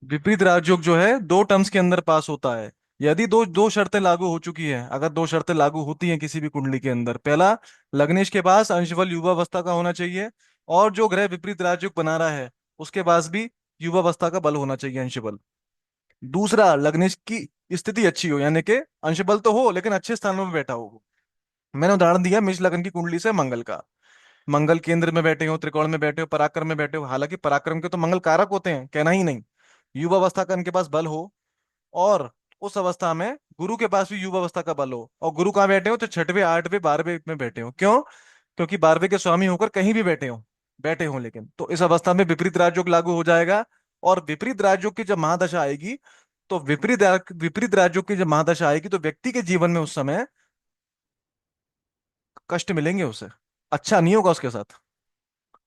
विपरीत राजयोग जो है 2 टर्म्स के अंदर पास होता है। यदि दो दो शर्तें लागू हो चुकी हैं, अगर 2 शर्तें लागू होती हैं किसी भी कुंडली के अंदर, पहला, लग्नेश के पास अंशबल युवावस्था का होना चाहिए, और जो ग्रह विपरीत राजयोग बना रहा है उसके पास भी युवावस्था का बल होना चाहिए, अंशबल। दूसरा, लग्नेश की स्थिति अच्छी हो, यानी कि अंशबल तो हो लेकिन अच्छे स्थानों में बैठा हो। मैंने उदाहरण दिया मेष लग्न की कुंडली से मंगल का। मंगल केंद्र में बैठे हो, त्रिकोण में बैठे हो, पराक्रम में बैठे हो, हालांकि पराक्रम के तो मंगल कारक होते हैं, कहना ही नहीं। युवावस्था का इनके पास बल हो, और उस अवस्था में गुरु के पास भी युवावस्था का बल हो, और गुरु कहाँ बैठे हो, तो छठवें, आठवें, 12वें में बैठे हो। क्यों? क्योंकि 12वें के स्वामी होकर कहीं भी बैठे हो लेकिन, तो इस अवस्था में विपरीत राजयोग लागू हो जाएगा। और विपरीत राजयोग की जब महादशा आएगी, तो विपरीत राजयोग की जब महादशा आएगी तो व्यक्ति के जीवन में उस समय कष्ट मिलेंगे उसे, अच्छा नहीं होगा उसके साथ।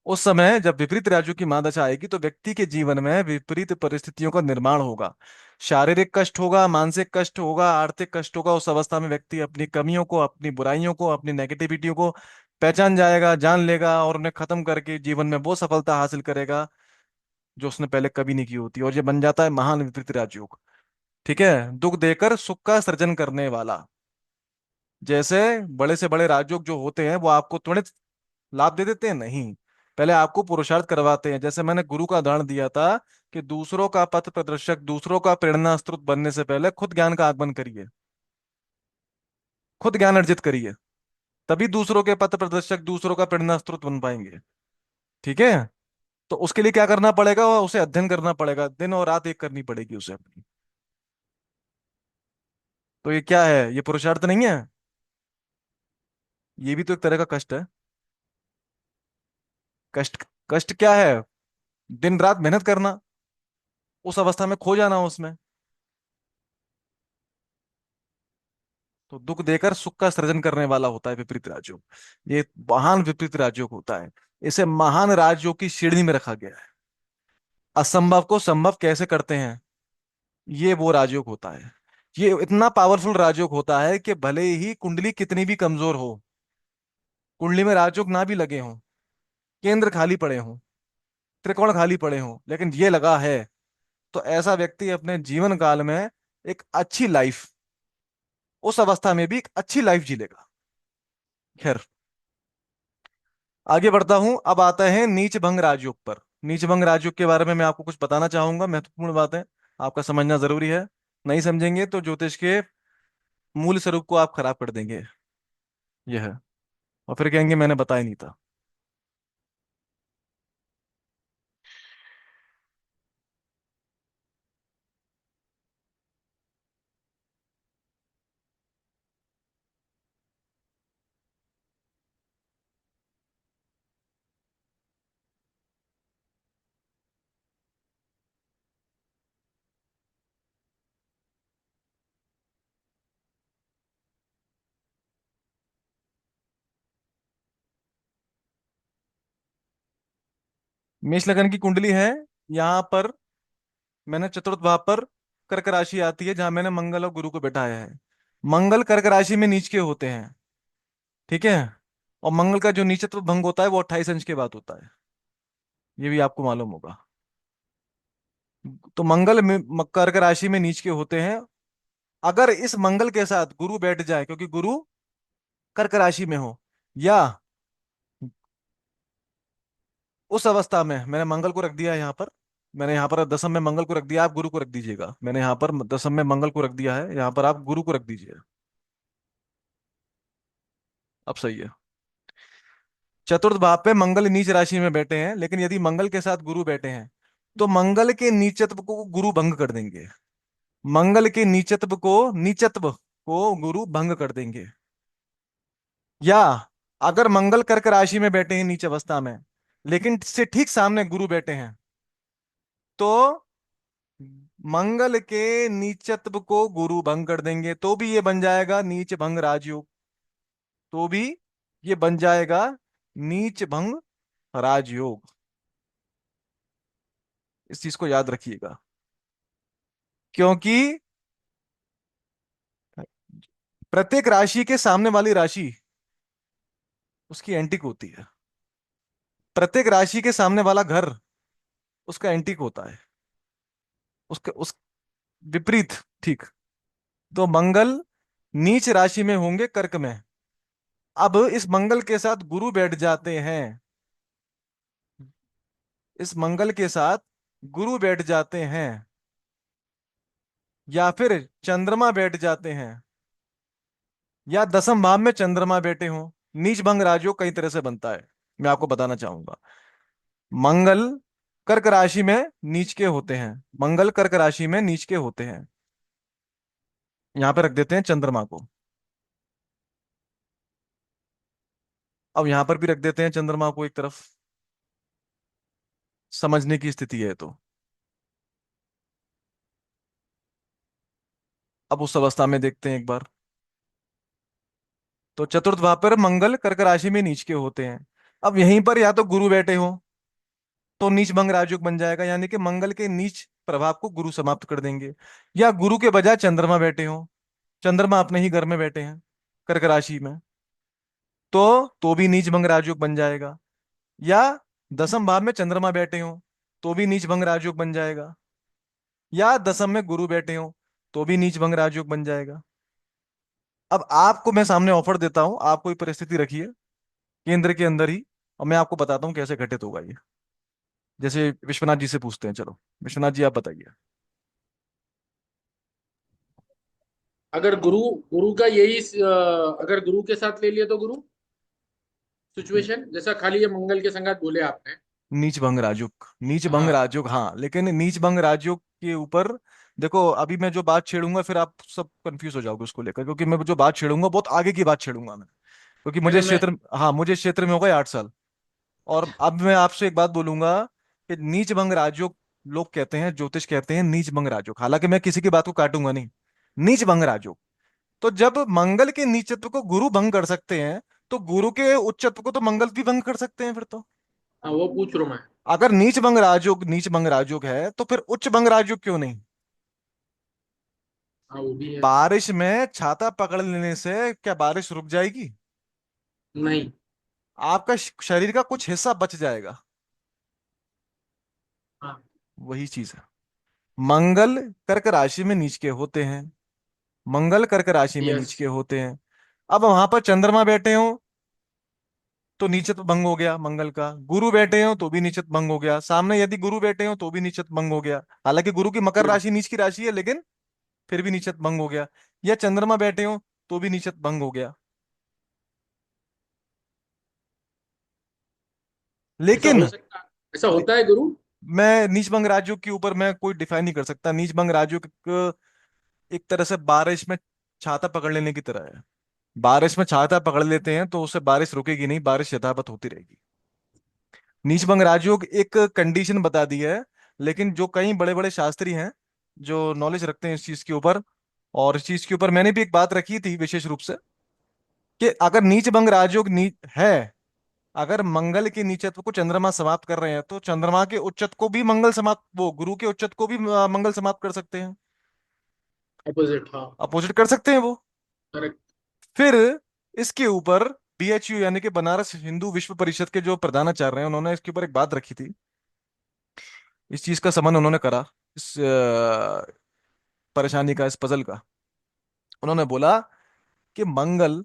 उस समय जब विपरीत राज्यों की महादशा आएगी तो व्यक्ति के जीवन में विपरीत परिस्थितियों का निर्माण होगा। शारीरिक कष्ट होगा, मानसिक कष्ट होगा, आर्थिक कष्ट होगा। उस अवस्था में व्यक्ति अपनी कमियों को, अपनी बुराइयों को, अपनी नेगेटिविटियों को पहचान जाएगा, जान लेगा, और उन्हें खत्म करके जीवन में वो सफलता हासिल करेगा जो उसने पहले कभी नहीं की होती, और ये बन जाता है महान विपरीत राजयोग। ठीक है? दुख देकर सुख का सृजन करने वाला। जैसे बड़े से बड़े राजयोग जो होते हैं वो आपको त्वरित लाभ दे देते हैं, नहीं, पहले आपको पुरुषार्थ करवाते हैं। जैसे मैंने गुरु का उदाहरण दिया था कि दूसरों का पथ प्रदर्शक, दूसरों का प्रेरणा स्रोत बनने से पहले खुद ज्ञान का आगमन करिए, खुद ज्ञान अर्जित करिए, तभी दूसरों के पथ प्रदर्शक, दूसरों का प्रेरणा स्रोत बन पाएंगे। ठीक है? तो उसके लिए क्या करना पड़ेगा, उसे अध्ययन करना पड़ेगा, दिन और रात एक करनी पड़ेगी उसे अपनी। तो ये क्या है, ये पुरुषार्थ नहीं है? ये भी तो एक तरह का कष्ट है। कष्ट, कष्ट क्या है? दिन रात मेहनत करना, उस अवस्था में खो जाना उसमें। तो दुख देकर सुख का सृजन करने वाला होता है विपरीत राजयोग। ये महान विपरीत राजयोग होता है। इसे महान राजयोग की श्रेणी में रखा गया है। असंभव को संभव कैसे करते हैं, ये वो राजयोग होता है। ये इतना पावरफुल राजयोग होता है कि भले ही कुंडली कितनी भी कमजोर हो, कुंडली में राजयोग ना भी लगे हों, केंद्र खाली पड़े हों, त्रिकोण खाली पड़े हों, लेकिन ये लगा है, तो ऐसा व्यक्ति अपने जीवन काल में एक अच्छी लाइफ, उस अवस्था में भी एक अच्छी लाइफ जी लेगा। खैर, आगे बढ़ता हूं। अब आता है नीच भंग राजयोग पर। नीच भंग राजयोग के बारे में मैं आपको कुछ बताना चाहूंगा, महत्वपूर्ण बातें आपका समझना जरूरी है। नहीं समझेंगे तो ज्योतिष के मूल स्वरूप को आप खराब कर देंगे। यह है, और फिर कहेंगे मैंने बताया नहीं था। मेष लगन की कुंडली है, यहाँ पर मैंने चतुर्थ भाव पर कर्क राशि आती है, जहां मैंने मंगल और गुरु को बैठाया है। मंगल कर्क राशि में नीच के होते हैं। ठीक है? और मंगल का जो नीचत्व भंग होता है वो 28 अंश के बाद होता है, ये भी आपको मालूम होगा। तो मंगल में कर्क राशि में नीच के होते हैं। अगर इस मंगल के साथ गुरु बैठ जाए, क्योंकि गुरु कर्क राशि में हो, या उस अवस्था में, मैंने मंगल को रख दिया है यहाँ पर, मैंने यहाँ पर दसम में मंगल को रख दिया, आप गुरु को रख दीजिएगा। मैंने यहाँ पर दसम में मंगल को रख दिया है, यहाँ पर आप गुरु को रख दीजिए। अब सही है। चतुर्थ भाव पे मंगल नीच राशि में बैठे हैं, लेकिन यदि मंगल के साथ गुरु बैठे हैं तो मंगल के नीचत्व को गुरु भंग कर देंगे। मंगल के नीचत्व को गुरु भंग कर देंगे। या अगर मंगल कर्क राशि में बैठे हैं नीच अवस्था में, लेकिन से ठीक सामने गुरु बैठे हैं, तो मंगल के नीचत्व को गुरु भंग कर देंगे, तो भी ये बन जाएगा नीच भंग राजयोग। तो भी ये बन जाएगा नीच भंग राजयोग। इस चीज को याद रखिएगा, क्योंकि प्रत्येक राशि के सामने वाली राशि उसकी एंटिक होती है। प्रत्येक राशि के सामने वाला घर उसका एंटिक होता है। उसके उस विपरीत। ठीक। तो मंगल नीच राशि में होंगे कर्क में। अब इस मंगल के साथ गुरु बैठ जाते हैं, इस मंगल के साथ गुरु बैठ जाते हैं, या फिर चंद्रमा बैठ जाते हैं, या दसम भाव में चंद्रमा बैठे हों। नीच भंग राजयोग कई तरह से बनता है, मैं आपको बताना चाहूंगा। मंगल कर्क राशि में नीच के होते हैं, मंगल कर्क राशि में नीच के होते हैं। यहां पे रख देते हैं चंद्रमा को। अब यहां पर भी रख देते हैं चंद्रमा को एक तरफ, समझने की स्थिति है तो। अब उस अवस्था में देखते हैं एक बार। तो चतुर्थ भाव पर मंगल कर्क राशि में नीच के होते हैं। अब यहीं पर या तो गुरु बैठे हो तो नीच भंग राजयोग बन जाएगा, यानी कि मंगल के नीच प्रभाव को गुरु समाप्त कर देंगे। या गुरु के बजाय चंद्रमा बैठे हो, चंद्रमा अपने ही घर में बैठे हैं कर्क राशि में, तो भी नीच भंग राजयोग बन जाएगा। या दसम भाव में चंद्रमा बैठे हो तो भी नीच भंग राजयोग बन जाएगा। या दसम में गुरु बैठे हो तो भी नीच भंग राजयोग बन जाएगा। अब आपको मैं सामने ऑफर देता हूं, आप कोई परिस्थिति रखिए केंद्र के अंदर ही, और मैं आपको बताता हूं कैसे घटित होगा ये। जैसे विश्वनाथ जी से पूछते हैं, चलो विश्वनाथ जी आप बताइए। अगर गुरु गुरु का यही अगर गुरु के साथ ले लिया तो गुरु सिचुएशन जैसा, खाली ये मंगल के संगात बोले आपने। नीच भंग राजयोग, नीच भंग हाँ। राजयोग, हाँ, लेकिन नीच भंग राजयोग के ऊपर देखो, अभी मैं जो बात छेड़ूंगा फिर आप सब कंफ्यूज हो जाओगे उसको लेकर, क्योंकि मैं जो बात छेड़ूंगा बहुत आगे की बात छेड़ूंगा मैं। क्योंकि मुझे पहले मैं। क्षेत्र, हाँ, मुझे क्षेत्र में हो गए 8 साल। और अब मैं आपसे एक बात बोलूंगा कि नीच भंग राजयोग, लोग कहते हैं, ज्योतिष कहते हैं नीच भंग राजयोग, हालांकि मैं किसी की बात को काटूंगा नहीं। नीच भंग राजयोग, तो जब मंगल के नीचत्व को गुरु भंग कर सकते हैं, तो गुरु के उच्चत्व को तो मंगल भी भंग कर सकते हैं फिर तो। हाँ, वो पूछ रहा हूँ मैं। अगर नीच भंग राजयोग, नीच भंग राजयोग है तो फिर उच्च भंग राजयोग क्यों नहीं? हाँ, वो भी है। बारिश में छाता पकड़ लेने से क्या बारिश रुक जाएगी? नहीं। आपका शरीर का कुछ हिस्सा बच जाएगा। हाँ। वही चीज है। मंगल कर्क राशि में नीच के होते हैं, मंगल कर्क राशि में यस। नीच के होते हैं। अब वहां पर चंद्रमा बैठे हो तो नीचत्व भंग हो गया मंगल का, गुरु बैठे हो तो भी नीचत्व भंग हो गया, सामने यदि गुरु बैठे हो तो भी नीचत्व भंग हो गया, हालांकि गुरु की मकर हम्म। राशि नीच की राशि है लेकिन फिर भी नीचत्व भंग हो गया। या चंद्रमा बैठे हो तो भी नीचत्व भंग हो गया। ऐसा लेकिन हो सकता, ऐसा होता है गुरु। मैं नीच भंग राज्यों के ऊपर मैं कोई डिफाइन नहीं कर सकता। नीच भंग राज्यों एक तरह से बारिश में छाता पकड़ लेने की तरह है। बारिश में छाता पकड़ लेते हैं तो उससे बारिश रुकेगी नहीं, बारिश यथावत होती रहेगी। नीच भंग राजयोग एक कंडीशन बता दी है, लेकिन जो कई बड़े बड़े शास्त्री हैं जो नॉलेज रखते हैं इस चीज के ऊपर, और इस चीज के ऊपर मैंने भी एक बात रखी थी विशेष रूप से, कि अगर नीच भंग राजयोग है, अगर मंगल के नीचत्व को चंद्रमा समाप्त कर रहे हैं तो चंद्रमा के उच्चत्व को भी मंगल समाप्त, वो गुरु के उच्चत्व को भी मंगल समाप्त कर सकते हैं, अपोजिट, हाँ। अपोजिट कर सकते हैं वो। करेक्ट। फिर इसके ऊपर बीएचयू यानी कि बनारस हिंदू विश्व परिषद के जो प्रधानाचार्य हैं उन्होंने इसके ऊपर एक बात रखी थी, इस चीज का समन उन्होंने करा, इस परेशानी का, इस पजल का। उन्होंने बोला कि मंगल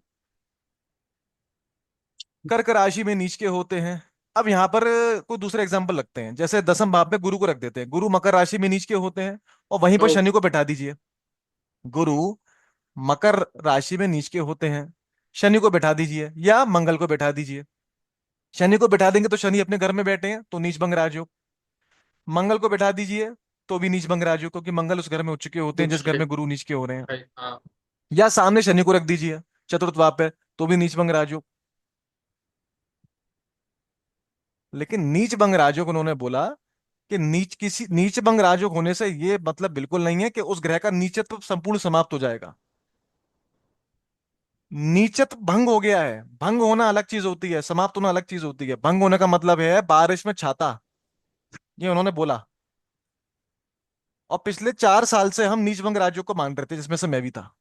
कर्क राशि में नीच के होते हैं। अब यहां पर कोई दूसरे एग्जाम्पल लगते हैं, जैसे दसम भाव में गुरु को रख देते हैं, गुरु मकर राशि में नीच के होते हैं, और वहीं पर शनि ओके। को बैठा दीजिए। गुरु मकर राशि में नीच के होते हैं, शनि को बैठा दीजिए या मंगल को बैठा दीजिए। शनि को बैठा देंगे तो शनि अपने घर में बैठे हैं तो नीच भंग राजयोग। मंगल को बैठा दीजिए तो भी नीच भंग राजयोग, क्योंकि मंगल उस घर में उच्च चुके होते हैं उच्च जिस घर के। में गुरु नीच के हो रहे हैं। राइट, हाँ। या सामने शनि को रख दीजिए चतुर्थ भाव पे, तो भी नीच भंग राजयोग। लेकिन नीच भंग राजयोग उन्होंने बोला कि नीच भंग राजयोग होने से ये मतलब बिल्कुल नहीं है कि उस ग्रह का नीचत्व संपूर्ण समाप्त हो जाएगा। नीचत्व भंग हो गया है, भंग होना अलग चीज होती है, समाप्त होना अलग चीज होती है। भंग होने का मतलब है बारिश में छाता, ये उन्होंने बोला। और पिछले 4 साल से हम नीच भंग राजयोग को मान रहे थे, जिसमें से मैं भी था।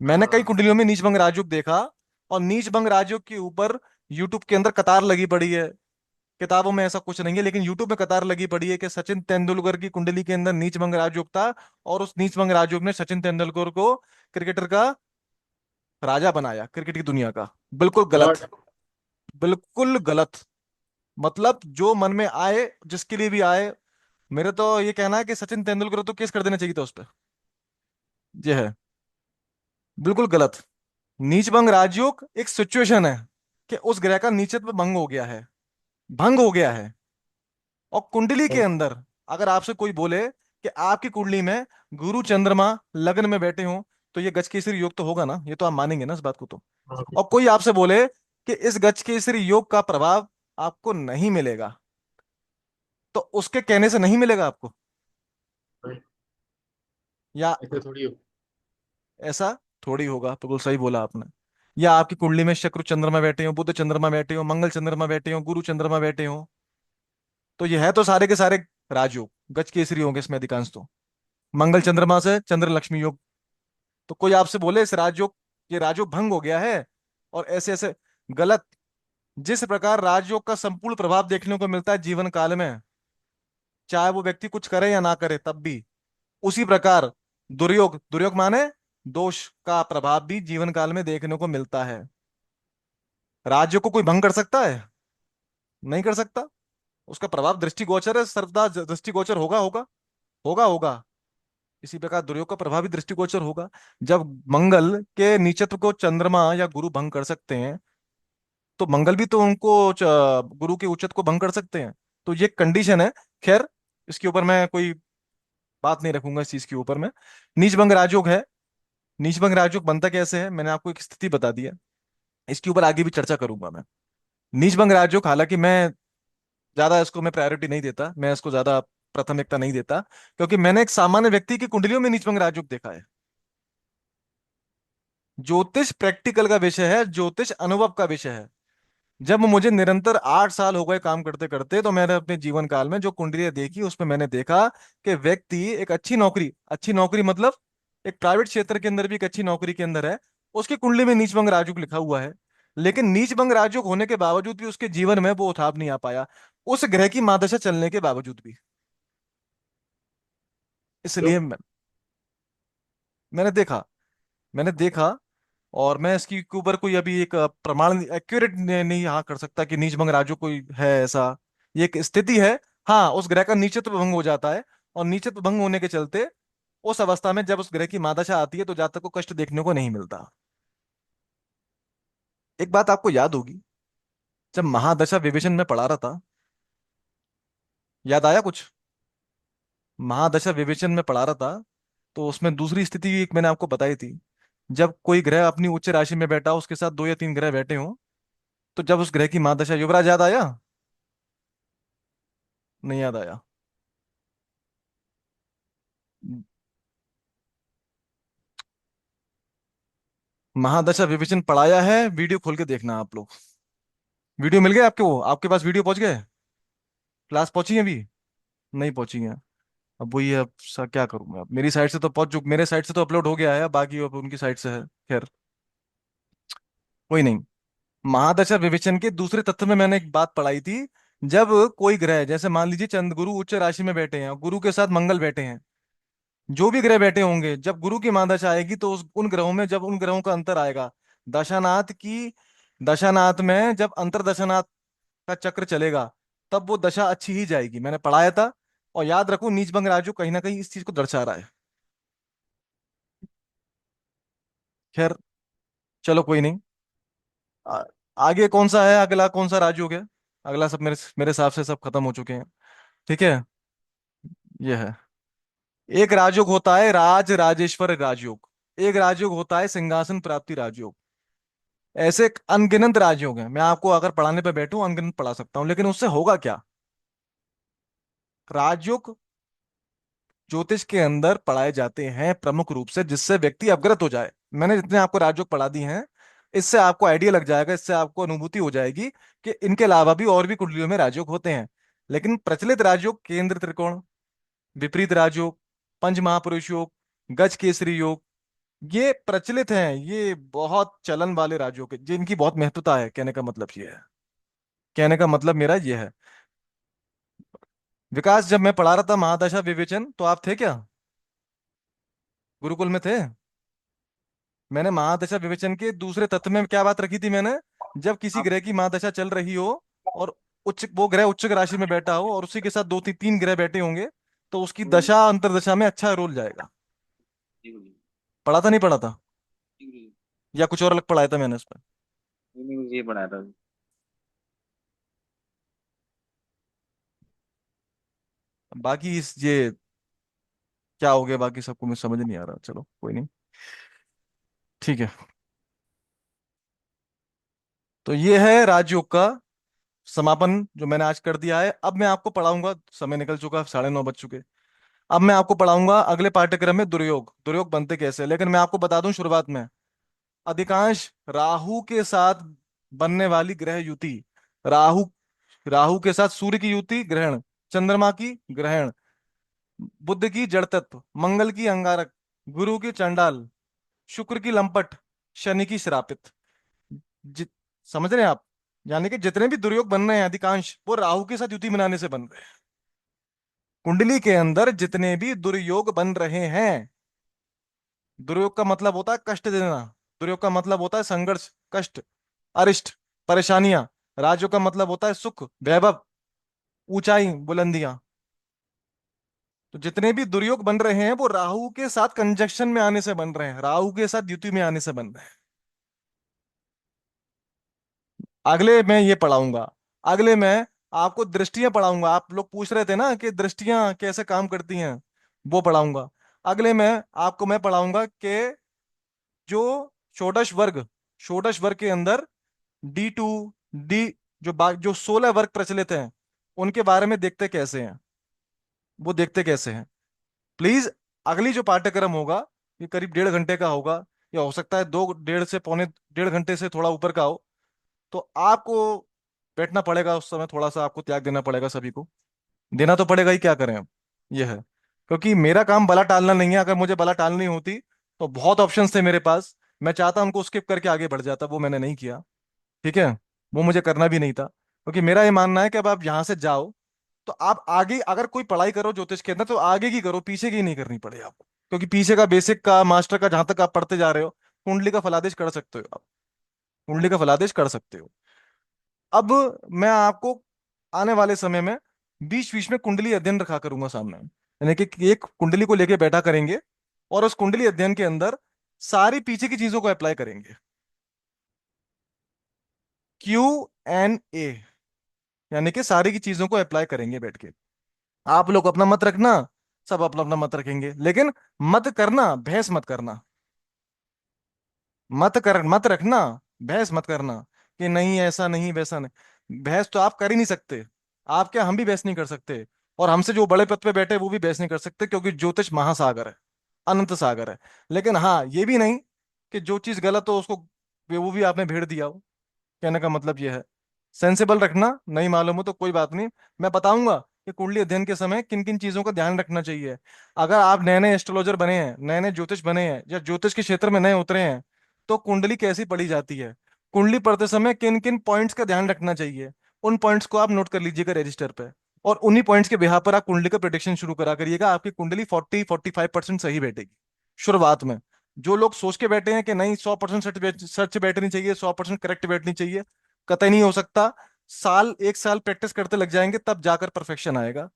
मैंने कई हाँ। कुंडलियों में नीच भंग राजयोग देखा, और नीच भंग राजयोग के ऊपर यूट्यूब के अंदर कतार लगी पड़ी है। किताबों में ऐसा कुछ नहीं है, लेकिन यूट्यूब में कतार लगी पड़ी है कि सचिन तेंदुलकर की कुंडली के अंदर नीचभंग राजयोग था, और उस नीचभंग राजयोग ने सचिन तेंदुलकर को क्रिकेटर का राजा बनाया, क्रिकेट की दुनिया का। बिल्कुल गलत। गॉड। बिल्कुल गलत। मतलब जो मन में आए, जिसके लिए भी आए। मेरे तो ये कहना है कि सचिन तेंदुलकर तो केस कर देना चाहिए था उस पर। ये है। बिल्कुल गलत। नीचभंग राजयोग एक सिचुएशन है कि उस ग्रह का नीचत्व भंग हो गया है। भंग हो गया है। और कुंडली के अंदर अगर आपसे कोई बोले कि आपकी कुंडली में गुरु चंद्रमा लग्न में बैठे हो, तो ये गजकेसरी योग तो होगा ना, ये तो आप मानेंगे ना इस बात को तो। और कोई आपसे बोले कि इस गजकेसरी योग का प्रभाव आपको नहीं मिलेगा, तो उसके कहने से नहीं मिलेगा आपको, या ऐसे थोड़ी हो। ऐसा थोड़ी होगा। बिल्कुल सही बोला आपने। या आपकी कुंडली में शुक्र चंद्रमा बैठे हो, बुध चंद्रमा बैठे हो, मंगल चंद्रमा बैठे हो, गुरु चंद्रमा बैठे हो, तो ये है तो सारे के सारे राजयोग गज केसरी होंगे इसमें अधिकांश तो। मंगल चंद्रमा से चंद्र लक्ष्मी योग। तो कोई आपसे बोले इस राजयोग, ये राजयोग भंग हो गया है और ऐसे ऐसे, गलत। जिस प्रकार राजयोग का संपूर्ण प्रभाव देखने को मिलता है जीवन काल में, चाहे वो व्यक्ति कुछ करे या ना करे तब भी, उसी प्रकार दुर्योग, दुर्योग माने दोष का प्रभाव भी जीवन काल में देखने को मिलता है। राज्य को कोई भंग कर सकता है? नहीं कर सकता। उसका प्रभाव दृष्टिगोचर है, सर्वदा दृष्टिगोचर होगा होगा होगा होगा। इसी प्रकार दुर्योग का प्रभाव भी दृष्टिगोचर होगा। जब मंगल के नीचत्व को चंद्रमा या गुरु भंग कर सकते हैं, तो मंगल भी तो उनको गुरु के उच्चत्व को भंग कर सकते हैं। तो ये कंडीशन है। खैर, इसके ऊपर मैं कोई बात नहीं रखूंगा इस चीज के ऊपर में। नीचभंग राजयोग है। नीचभंग राजयोग बनता कैसे है, मैंने आपको एक स्थिति बता दी है। इसके ऊपर आगे भी चर्चा करूंगा मैं। नीचभंग राजयोग, हालांकि मैं ज्यादा इसको मैं प्रायोरिटी नहीं देता, मैं इसको ज्यादा प्राथमिकता नहीं देता, क्योंकि मैंने एक सामान्य व्यक्ति की कुंडलियों में नीचभंग राजयोग देखा है। ज्योतिष प्रैक्टिकल का विषय है, ज्योतिष अनुभव का विषय है। जब मुझे निरंतर 8 साल हो गए काम करते करते, तो मैंने अपने जीवन काल में जो कुंडलियां देखी उसमें मैंने देखा कि व्यक्ति एक अच्छी नौकरी मतलब एक प्राइवेट क्षेत्र के अंदर भी एक अच्छी नौकरी के अंदर है, उसकी कुंडली में नीचभंग राजयोग लिखा हुआ है। लेकिन नीचभंग राजयोग होने के बावजूद भी उसके जीवन में वो उठाव नहीं आ पाया, उस ग्रह की महादशा चलने के बावजूद भी। क्यों? इसलिए मैंने देखा, मैंने देखा। और मैं इसकी के ऊपर कोई अभी एक प्रमाण एक्यूरेट नहीं यहाँ कर सकता कि नीचभंग राजयोग कोई है ऐसा। ये एक स्थिति है। हाँ, उस ग्रह का नीचत्व भंग हो जाता है, और नीचत्व भंग होने के चलते उस अवस्था में जब उस ग्रह की महादशा आती है तो जातक को कष्ट देखने को नहीं मिलता। एक बात आपको याद होगी, जब महादशा विवेचन में पढ़ा रहा था, याद आया कुछ? महादशा विवेचन में पढ़ा रहा था, तो उसमें दूसरी स्थिति एक मैंने आपको बताई थी। जब कोई ग्रह अपनी उच्च राशि में बैठा हो, उसके साथ 2 या 3 ग्रह बैठे हों, तो जब उस ग्रह की महादशा, युवराज याद आया? नहीं याद आया? महादशा विवेचन पढ़ाया है, वीडियो खोल के देखना आप लोग। वीडियो मिल गए आपके? वो आपके पास वीडियो पहुंच गए? क्लास पहुंची है अभी? नहीं पहुंची है। अब वही है, अब क्या करूं मैं? अब मेरी साइड से तो पहुंच चुक, मेरे साइड से तो अपलोड हो गया है, बाकी अब उनकी साइड से है। खैर, कोई नहीं। महादशा विवेचन के दूसरे तत्व में मैंने एक बात पढ़ाई थी। जब कोई ग्रह, जैसे मान लीजिए चंद्र गुरु उच्च राशि में बैठे हैं और गुरु के साथ मंगल बैठे हैं, जो भी ग्रह बैठे होंगे, जब गुरु की महादशा आएगी तो उस उन ग्रहों में, जब उन ग्रहों का अंतर आएगा दशानाथ की, दशानाथ में जब अंतर दशानाथ का चक्र चलेगा, तब वो दशा अच्छी ही जाएगी, मैंने पढ़ाया था। और याद रखो, नीचभंग राजू कहीं ना कहीं इस चीज को दर्शा रहा है। खैर, चलो कोई नहीं। आ, आगे कौन सा है, अगला कौन सा राजयोग है? अगला सब मेरे मेरे हिसाब से सब खत्म हो चुके हैं। ठीक है। ये है। एक राजयोग होता है राज राजेश्वर राजयोग। एक राजयोग होता है सिंहासन प्राप्ति राजयोग। ऐसे अनगिनत राजयोग हैं, मैं आपको अगर पढ़ाने पे बैठूं अनगिनत पढ़ा सकता हूं, लेकिन उससे होगा क्या? राजयोग ज्योतिष के अंदर पढ़ाए जाते हैं प्रमुख रूप से जिससे व्यक्ति अवगत हो जाए। मैंने जितने आपको राजयोग पढ़ा दिए हैं, इससे आपको आइडिया लग जाएगा, इससे आपको अनुभूति हो जाएगी कि इनके अलावा भी और भी कुंडलियों में राजयोग होते हैं। लेकिन प्रचलित राजयोग केंद्र त्रिकोण, विपरीत राजयोग, पंच महापुरुष योग, गज केसरी योग, ये प्रचलित हैं, ये बहुत चलन वाले राजयोग हैं, जिनकी बहुत महत्वता है। कहने का मतलब ये है, कहने का मतलब मेरा ये है। विकास, जब मैं पढ़ा रहा था महादशा विवेचन तो आप थे क्या? गुरुकुल में थे? मैंने महादशा विवेचन के दूसरे तत्व में क्या बात रखी थी मैंने? जब किसी आप ग्रह की महादशा चल रही हो और उच्च, वो ग्रह उच्च राशि में बैठा हो और उसी के साथ दो तीन तीन ग्रह बैठे होंगे, तो उसकी हम्म, दशा अंतरदशा में अच्छा रोल जाएगा। जी गुरुजी। पढ़ा था नहीं पढ़ा था? जी गुरुजी। या कुछ और अलग पढ़ाया था मैंने इस पर? नहीं नहीं, मुझे ये पढ़ाया था। बाकी इस ये क्या हो गया बाकी सबको मुझे समझ नहीं आ रहा, चलो कोई नहीं। ठीक है। तो ये है राजयोग का समापन जो मैंने आज कर दिया है। अब मैं आपको पढ़ाऊंगा, समय निकल चुका, 9:30 बज चुके। अब मैं आपको पढ़ाऊंगा अगले पाठ्यक्रम में दुर्योग, दुर्योग बनते कैसे। लेकिन मैं आपको बता दूं शुरुआत में, अधिकांश राहु के साथ बनने वाली ग्रह युति, राहु राहु के साथ सूर्य की युति ग्रहण, चंद्रमा की ग्रहण, बुध की जड़ तत्व, मंगल की अंगारक, गुरु की चंडाल, शुक्र की लंपट, शनि की श्रापित। जित समझ रहे हैं आप? यानी कि जितने भी दुर्योग बन रहे हैं अधिकांश वो राहु के साथ युति बनाने से बन रहे हैं। कुंडली के अंदर जितने भी दुर्योग बन रहे हैं, दुर्योग का मतलब होता है कष्ट देना, दुर्योग का मतलब होता है संघर्ष, कष्ट, अरिष्ट, परेशानियां। राजयोग का मतलब होता है सुख, वैभव, ऊंचाई, बुलंदियां। तो जितने भी दुर्योग बन रहे हैं वो राहु के साथ कंजक्शन में आने से बन रहे हैं, राहु के साथ युति में आने से बन रहे हैं। अगले मैं ये पढ़ाऊंगा, अगले मैं आपको दृष्टियां पढ़ाऊंगा। आप लोग पूछ रहे थे ना कि दृष्टियां कैसे काम करती हैं, वो पढ़ाऊंगा। अगले मैं पढ़ाऊंगा कि जो षोडश वर्ग के अंदर D2, डी, जो 16 वर्ग प्रचलित हैं उनके बारे में देखते कैसे हैं, वो देखते कैसे हैं। प्लीज, अगली जो पाठ्यक्रम होगा ये करीब 1.5 घंटे का होगा, या हो सकता है दो, डेढ़ से पौने 1.5 घंटे से थोड़ा ऊपर का हो। तो आपको बैठना पड़ेगा उस समय, थोड़ा सा आपको त्याग देना पड़ेगा, सभी को देना तो पड़ेगा ही, क्या करें अब। यह है, क्योंकि मेरा काम बला टालना नहीं है। अगर मुझे बला टालनी होती तो बहुत ऑप्शंस थे मेरे पास, मैं चाहता उनको स्किप करके आगे बढ़ जाता, वो मैंने नहीं किया। ठीक है, वो मुझे करना भी नहीं था, क्योंकि मेरा ये मानना है कि अब आप यहाँ से जाओ तो आप आगे अगर कोई पढ़ाई करो ज्योतिष के अंदर तो आगे की करो, पीछे की नहीं करनी पड़े आपको। क्योंकि पीछे का बेसिक का मास्टर का जहां तक आप पढ़ते जा रहे हो, कुंडली का फलादेश कर सकते हो आप, कुंडली का फलादेश कर सकते हो। अब मैं आपको आने वाले समय में बीच बीच में कुंडली अध्ययन रखा करूंगा सामने, यानी कि एक कुंडली को लेके बैठा करेंगे और उस कुंडली अध्ययन के अंदर सारी पीछे की चीजों को अप्लाई करेंगे। Q&A, यानी कि सारी की चीजों को अप्लाई करेंगे बैठ के। आप लोग अपना मत रखना, सब अपना अपना मत रखेंगे, लेकिन मत करना, बहस मत करना, मत रखना, बहस मत करना कि नहीं ऐसा नहीं वैसा नहीं। बहस तो आप कर ही नहीं सकते, आप क्या, हम भी बहस नहीं कर सकते। और हमसे जो बड़े पद पे बैठे वो भी बहस नहीं कर सकते, क्योंकि ज्योतिष महासागर है, अनंत सागर है। लेकिन हाँ, ये भी नहीं कि जो चीज गलत हो उसको वो भी आपने भेड़ दिया हो। कहने का मतलब यह है, सेंसेबल रखना, नहीं मालूम हो तो कोई बात नहीं, मैं बताऊंगा कि कुंडली अध्ययन के समय किन किन चीजों का ध्यान रखना चाहिए। अगर आप नए नए एस्ट्रोलॉजर बने हैं, नए नए ज्योतिष बने हैं, या ज्योतिष के क्षेत्र में नए उतरे हैं, तो कुंडली कैसी पढ़ी जाती है, कुंडली पढ़ते समय किन किन पॉइंट्स का ध्यान रखना चाहिए, उन पॉइंट्स को आप नोट कर लीजिएगा रजिस्टर पे। और उन्हीं पॉइंट्स के बिहार पर आप कुंडली का प्रिडिक्शन शुरू करा करिएगा, आपकी कुंडली 40-45% सही बैठेगी शुरुआत में। जो लोग सोच के बैठे हैं कि नहीं 100% सच सच बैठनी चाहिए, 100% करेक्ट बैठनी चाहिए, कतई नहीं हो सकता। एक साल प्रैक्टिस करते लग जाएंगे तब जाकर परफेक्शन आएगा।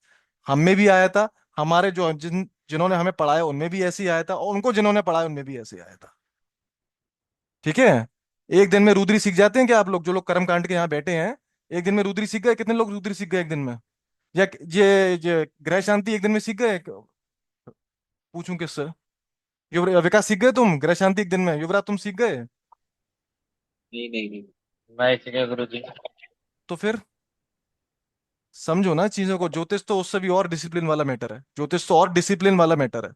हम में भी आया था, हमारे जिन्होंने हमें पढ़ाया उनमें भी ऐसे ही आया था, और उनको जिन्होंने पढ़ाया उनमें भी ऐसे ही आया था। ठीक है। एक दिन में रुद्री सीख जाते हैं क्या आप लोग, जो लोग कर्म कांड के यहाँ बैठे हैं? एक दिन में रुद्री सीख गए? कितने लोग रुद्री सीख गए एक दिन में? या ये ग्रह शांति एक दिन में सीख गए? पूछूं किससे? युवराज, विकास सीख गए तुम ग्रह शांति एक दिन में? युवराज तुम सीख गए? नहीं नहीं नहीं, मैं ठीक है गुरु जी। तो फिर समझो ना चीजों को, ज्योतिष तो उससे भी और डिसिप्लिन वाला मैटर है, ज्योतिष तो और डिसिप्लिन वाला मैटर है।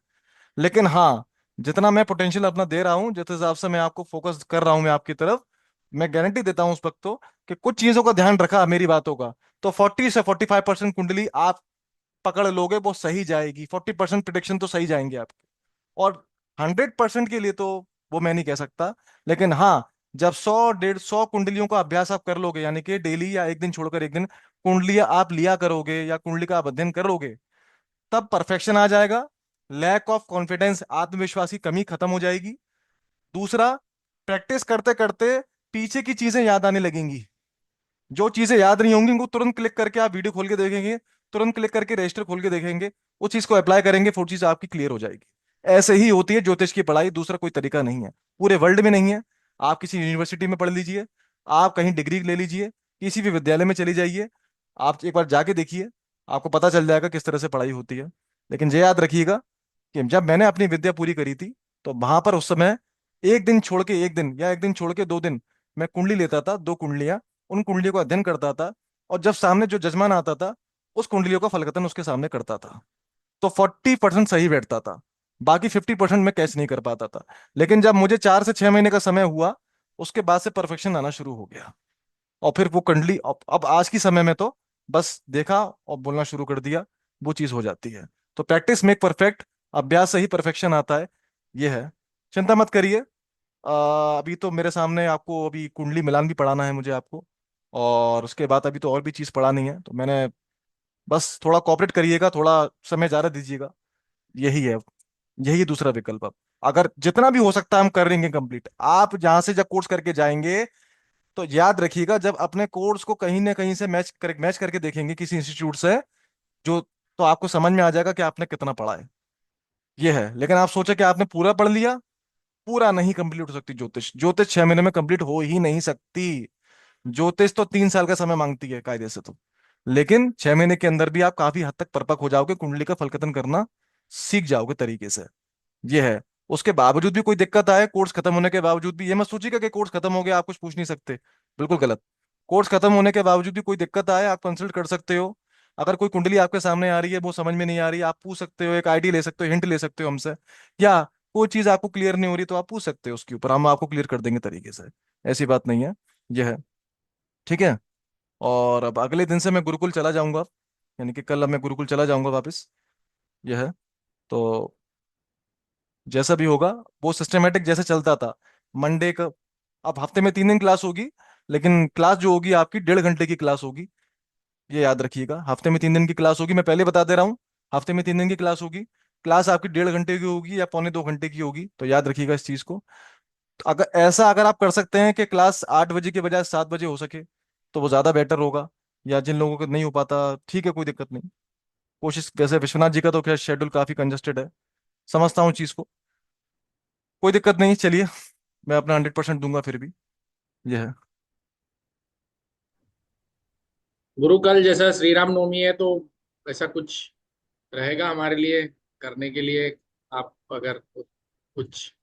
लेकिन हाँ, जितना मैं पोटेंशियल अपना दे रहा हूँ, जिस हिसाब से मैं आपको फोकस कर रहा हूँ मैं आपकी तरफ, मैं गारंटी देता हूँ उस वक्त तो, कि कुछ चीजों का ध्यान रखा मेरी बातों का, तो 40 से 45% कुंडली आप पकड़ लोगे, वो सही जाएगी। 40% प्रिडिक्शन तो सही जाएंगे आपके। और 100% के लिए तो वो मैं नहीं कह सकता। लेकिन हाँ, जब 100-150 कुंडलियों का अभ्यास आप कर लोगे, यानी कि डेली या एक दिन छोड़कर एक दिन कुंडलियां आप लिया करोगे या कुंडली का आप अध्ययन करोगे, तब परफेक्शन आ जाएगा। लैक ऑफ कॉन्फिडेंस, आत्मविश्वास की कमी खत्म हो जाएगी। दूसरा, प्रैक्टिस करते करते पीछे की चीजें याद आने लगेंगी। जो चीजें याद नहीं होंगी उनको तुरंत क्लिक करके आप वीडियो खोल के देखेंगे, तुरंत क्लिक करके रजिस्टर खोल के देखेंगे, उस चीज को अप्लाई करेंगे, वो चीज आपकी क्लियर हो जाएगी। ऐसे ही होती है ज्योतिष की पढ़ाई, दूसरा कोई तरीका नहीं है, पूरे वर्ल्ड में नहीं है। आप किसी यूनिवर्सिटी में पढ़ लीजिए, आप कहीं डिग्री ले लीजिए, किसी भी विद्यालय में चली जाइए, आप एक बार जाके देखिए, आपको पता चल जाएगा किस तरह से पढ़ाई होती है। लेकिन ये याद रखिएगा कि जब मैंने अपनी विद्या पूरी करी थी, तो वहां पर उस समय एक दिन छोड़ के एक दिन या एक दिन छोड़ के 2 दिन मैं कुंडली लेता था, 2 कुंडलियां, उन कुंडलियों का अध्ययन करता था, और जब सामने जो जजमान आता था, उस कुंडलियों का फलकथन उसके सामने करता था, तो 40% सही बैठता था। बाकी 50% मैं कैच नहीं कर पाता था। लेकिन जब मुझे 4 से 6 महीने का समय हुआ, उसके बाद से परफेक्शन आना शुरू हो गया। और फिर वो कुंडली, अब आज की समय में तो बस देखा और बोलना शुरू कर दिया, वो चीज हो जाती है। तो प्रैक्टिस मेक परफेक्ट, अभ्यास से ही परफेक्शन आता है। ये है, चिंता मत करिए। अभी तो मेरे सामने आपको अभी कुंडली मिलान भी पढ़ाना है मुझे आपको, और उसके बाद अभी तो और भी चीज़ पढ़ानी है, तो मैंने बस थोड़ा कॉपरेट करिएगा, थोड़ा समय ज़्यादा दीजिएगा। यही है, यही दूसरा विकल्प। अब अगर जितना भी हो सकता है हम कर लेंगे कंप्लीट। आप जहां से जब कोर्स करके जाएंगे, तो याद रखिएगा, जब अपने कोर्स को कहीं ना कहीं से मैच करके देखेंगे किसी इंस्टीट्यूट से, जो, तो आपको समझ में आ जाएगा कि आपने कितना पढ़ा है। ये है। लेकिन आप सोचे कि आपने पूरा पढ़ लिया, पूरा नहीं कंप्लीट हो सकती ज्योतिष। ज्योतिष 6 महीने में कंप्लीट हो ही नहीं सकती। ज्योतिष तो 3 साल का समय मांगती है कायदे से तो। लेकिन 6 महीने के अंदर भी आप काफी हद तक परिपक्व हो जाओगे, कुंडली का फलकथन करना सीख जाओगे तरीके से। ये है। उसके बावजूद भी कोई दिक्कत आए, कोर्स खत्म होने के बावजूद भी, ये मत सोचिएगा कि कोर्स खत्म हो गया आप कुछ पूछ नहीं सकते। बिल्कुल गलत। कोर्स खत्म होने के बावजूद भी कोई दिक्कत आए, आप कंसल्ट कर सकते हो। अगर कोई कुंडली आपके सामने आ रही है, वो समझ में नहीं आ रही, आप पूछ सकते हो, एक आईडी ले सकते हो, हिंट ले सकते हो हमसे। या कोई चीज आपको क्लियर नहीं हो रही, तो आप पूछ सकते हो, उसके ऊपर हम आपको क्लियर कर देंगे तरीके से। ऐसी बात नहीं है। यह है। ठीक है। और अब अगले दिन से मैं गुरुकुल चला जाऊंगा, यानी कि कल अब मैं गुरुकुल चला जाऊंगा वापस। यह है। तो जैसा भी होगा, वो सिस्टमेटिक जैसे चलता था, मंडे का, अब हफ्ते में 3 दिन क्लास होगी, लेकिन क्लास जो होगी आपकी 1.5 घंटे की क्लास होगी। ये याद रखिएगा, हफ्ते में 3 दिन की क्लास होगी, मैं पहले बता दे रहा हूँ। हफ्ते में 3 दिन की क्लास होगी। क्लास आपकी 1.5 घंटे की होगी या पौने 2 घंटे की होगी, तो याद रखिएगा इस चीज को। तो अगर आप कर सकते हैं कि क्लास 8 बजे के बजाय 7 बजे हो सके, तो वो ज्यादा बेटर होगा। या जिन लोगों को नहीं हो पाता, ठीक है, कोई दिक्कत नहीं। कोशिश, वैसे विश्वनाथ जी का तो खैर शेड्यूल काफी कंजस्टेड है, समझता हूँ चीज को। कोई दिक्कत नहीं, चलिए, मैं अपना 100% दूंगा फिर भी। यह है। गुरु कल जैसा श्री राम नवमी है, तो ऐसा कुछ रहेगा हमारे लिए करने के लिए? आप अगर कुछ